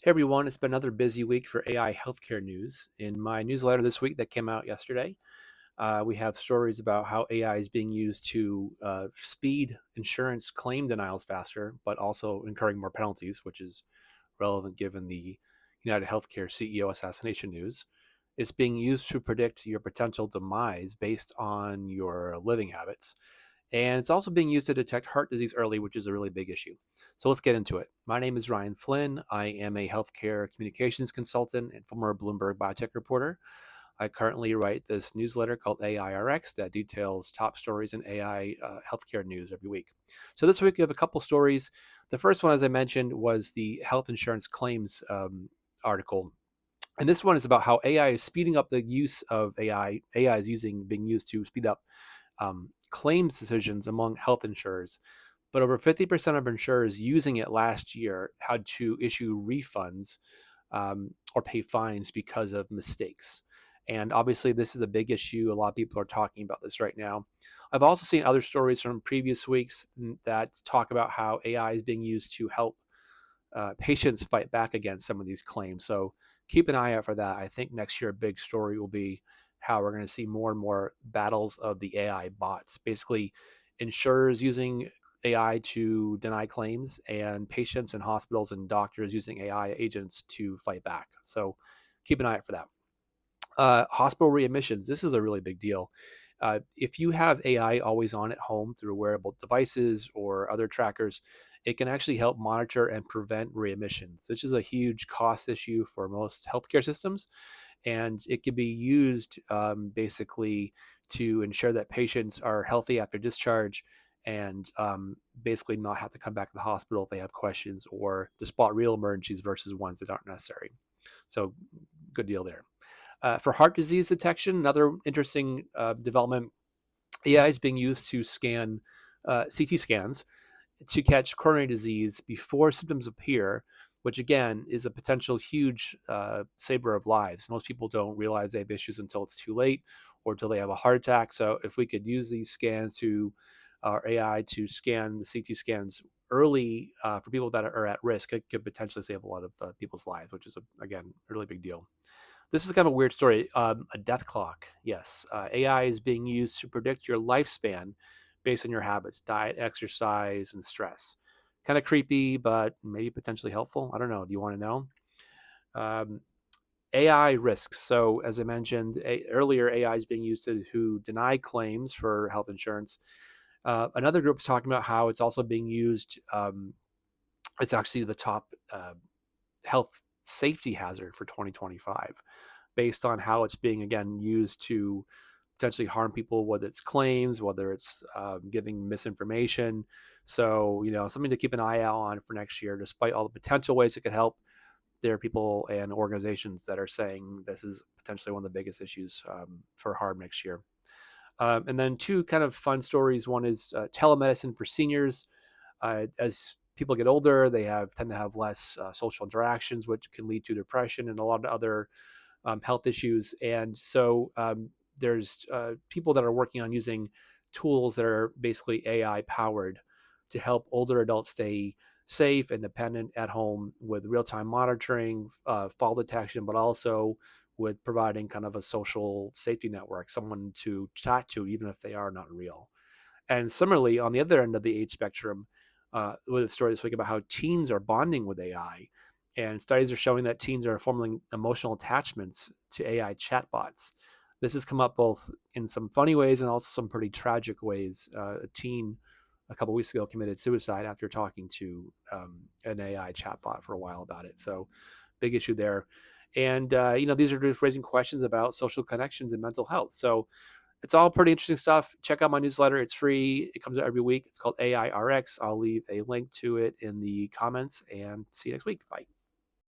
Hey everyone, it's been another busy week for AI healthcare news. In my newsletter this week that came out yesterday, we have stories about how AI is being used to speed insurance claim denials faster, but also incurring more penalties, which is relevant given the United Healthcare CEO assassination news. It's being used to predict your potential demise based on your living habits. And it's also being used to detect heart disease early, which is a really big issue. So let's get into it. My name is Ryan Flynn. I am a healthcare communications consultant and former Bloomberg biotech reporter. I currently write this newsletter called AIRX that details top stories in AI healthcare news every week. So this week we have a couple stories. The first one, as I mentioned, was the health insurance claims article. And this one is about how AI is speeding up the use of AI. AI is being used to speed up claims decisions among health insurers, but over 50% of insurers using it last year had to issue refunds or pay fines because of mistakes. And obviously, this is a big issue. A lot of people are talking about this right now. I've also seen other stories from previous weeks that talk about how AI is being used to help patients fight back against some of these claims. So keep an eye out for that. I think next year a big story will be how we're going to see more and more battles of the AI bots. Basically, insurers using AI to deny claims, and patients and hospitals and doctors using AI agents to fight back. So keep an eye out for that. Hospital readmissions. This is a really big deal. If you have AI always on at home through wearable devices or other trackers, it can actually help monitor and prevent readmissions, which is a huge cost issue for most healthcare systems. And it can be used basically to ensure that patients are healthy after discharge and basically not have to come back to the hospital if they have questions or to spot real emergencies versus ones that aren't necessary. So, good deal there. For heart disease detection, another interesting development, AI is being used to scan CT scans to catch coronary disease before symptoms appear, which again is a potential huge saver of lives. Most people don't realize they have issues until it's too late or until they have a heart attack. So if we could use these scans to AI to scan the CT scans early for people that are at risk, it could potentially save a lot of people's lives, which is again a really big deal. This is kind of a weird story. A death clock. Yes. AI is being used to predict your lifespan based on your habits, diet, exercise, and stress. Kind of creepy, but maybe potentially helpful. I don't know. Do you want to know? Um, AI risks. So, as I mentioned earlier, AI is being used to deny claims for health insurance. Another group is talking about how it's also being used. It's actually the top health safety hazard for 2025 based on how it's being again used to potentially harm people, whether it's claims, whether it's giving misinformation. So, something to keep an eye out on for next year. Despite all the potential ways it could help, there are people and organizations that are saying this is potentially one of the biggest issues for harm next year. And then two kind of fun stories. One is telemedicine for seniors. As people get older, they tend to have less social interactions, which can lead to depression and a lot of other health issues. And so there's people that are working on using tools that are basically AI powered to help older adults stay safe, independent at home with real time monitoring, fall detection, but also with providing kind of a social safety network, someone to chat to, even if they are not real. And similarly, on the other end of the age spectrum, with a story this week about how teens are bonding with AI. And studies are showing that teens are forming emotional attachments to AI chatbots. This has come up both in some funny ways and also some pretty tragic ways. A teen a couple weeks ago committed suicide after talking to an AI chatbot for a while about it. So, big issue there. And these are just raising questions about social connections and mental health. So, it's all pretty interesting stuff. Check out my newsletter. It's free. It comes out every week. It's called AIRX. I'll leave a link to it in the comments and see you next week. Bye.